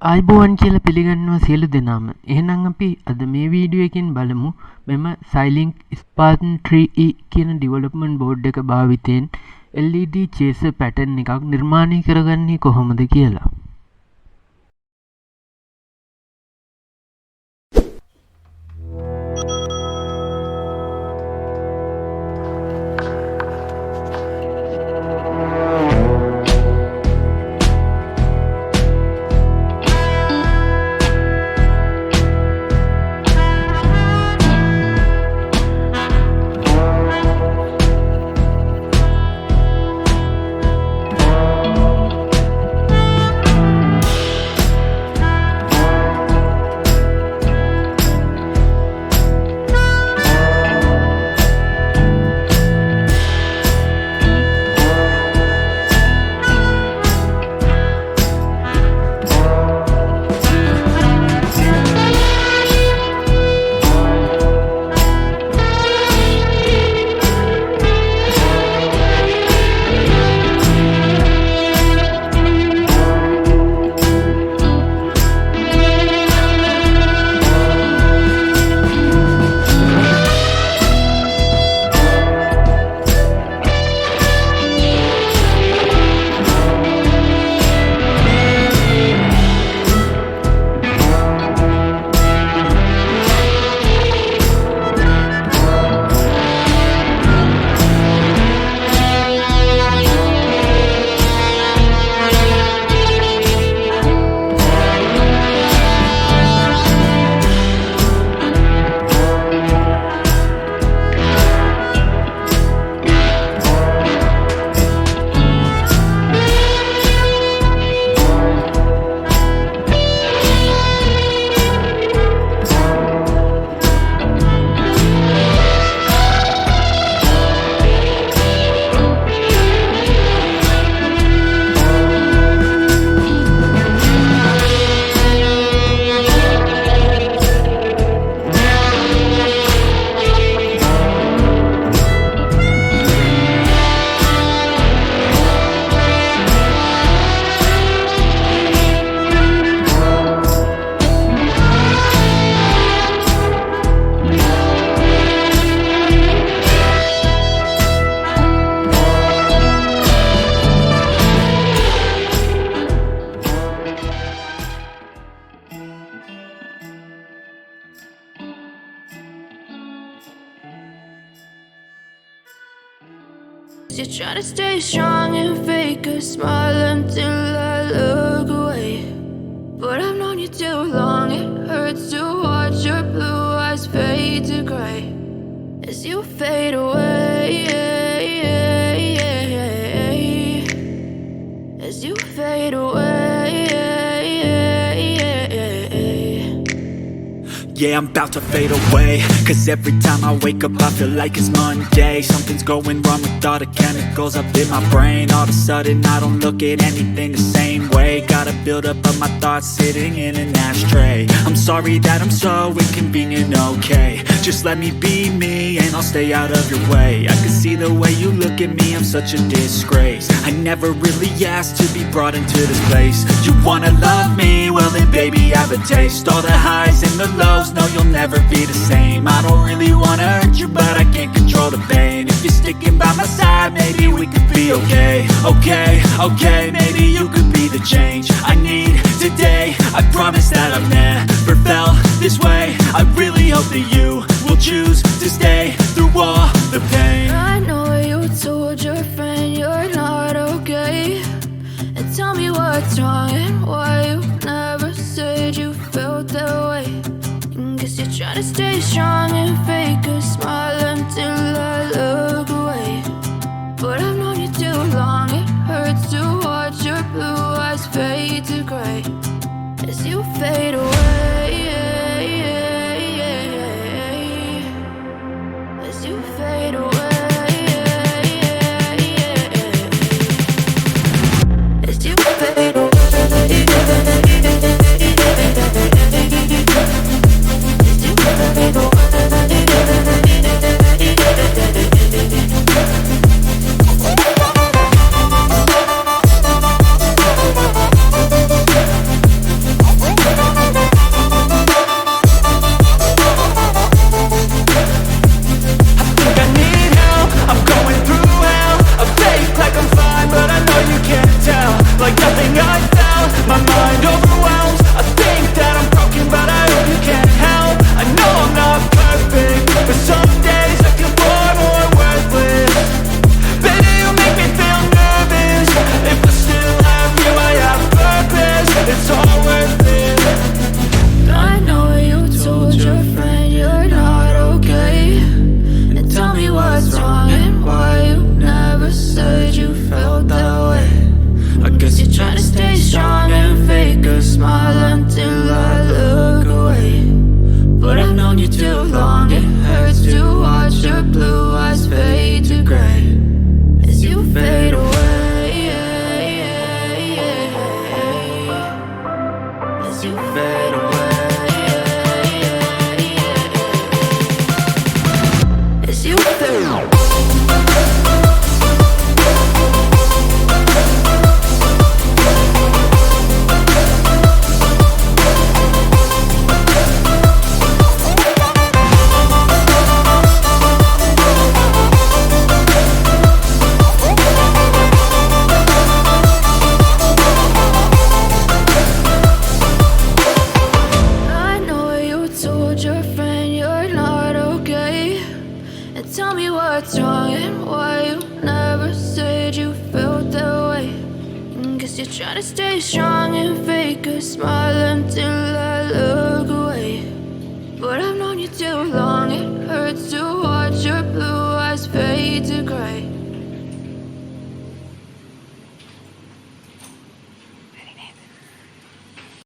ආයිබෝවන් කියලා පිළිගන්නවා සියලු දෙනාම. එහෙනම් අපි අද මේ වීඩියෝ එකෙන් බලමු මෙම Xilinx Spartan 3E කියන ඩෙවලොප්මන්ට් බෝඩ් එක භාවිතයෙන් LED Chaser pattern එකක් නිර්මාණය කරගන්නේ කොහොමද කියලා. You try to stay strong and fake a smile until I look away. But I've known you too long, it hurts to watch your blue eyes fade to grey as you fade away, as you fade away. Yeah, I'm about to fade away, cause every time I wake up I feel like it's Monday. Something's going wrong with all the chemicals up in my brain. All of a sudden I don't look at anything the same way. Gotta build up of my thoughts sitting in an ashtray. I'm sorry that I'm so inconvenient, okay. Just let me be me and I'll stay out of your way. I can see the way you look at me, I'm such a disgrace. I never really asked to be brought into this place. You wanna love me? Well then baby have a taste. All the highs and the lows, no you'll never be the same. I don't really wanna hurt you but I can't control the pain. If you're sticking by my side maybe we could be okay. Okay, maybe you could be the change I need today. I promise that I've never felt this way. I really hope that you will choose to stay through all the pain. I know you told your friend you're not okay, and tell me what's wrong and why you never said you felt that way. Guess you try to stay strong and fake a smile until I look away. But I've known you too long, it hurts to watch your blue eyes fade to grey as you fade away, as you fade away. as you fade away. As you fade away. Tell me what's wrong and why you never said you felt that way. Guess you're trying to stay strong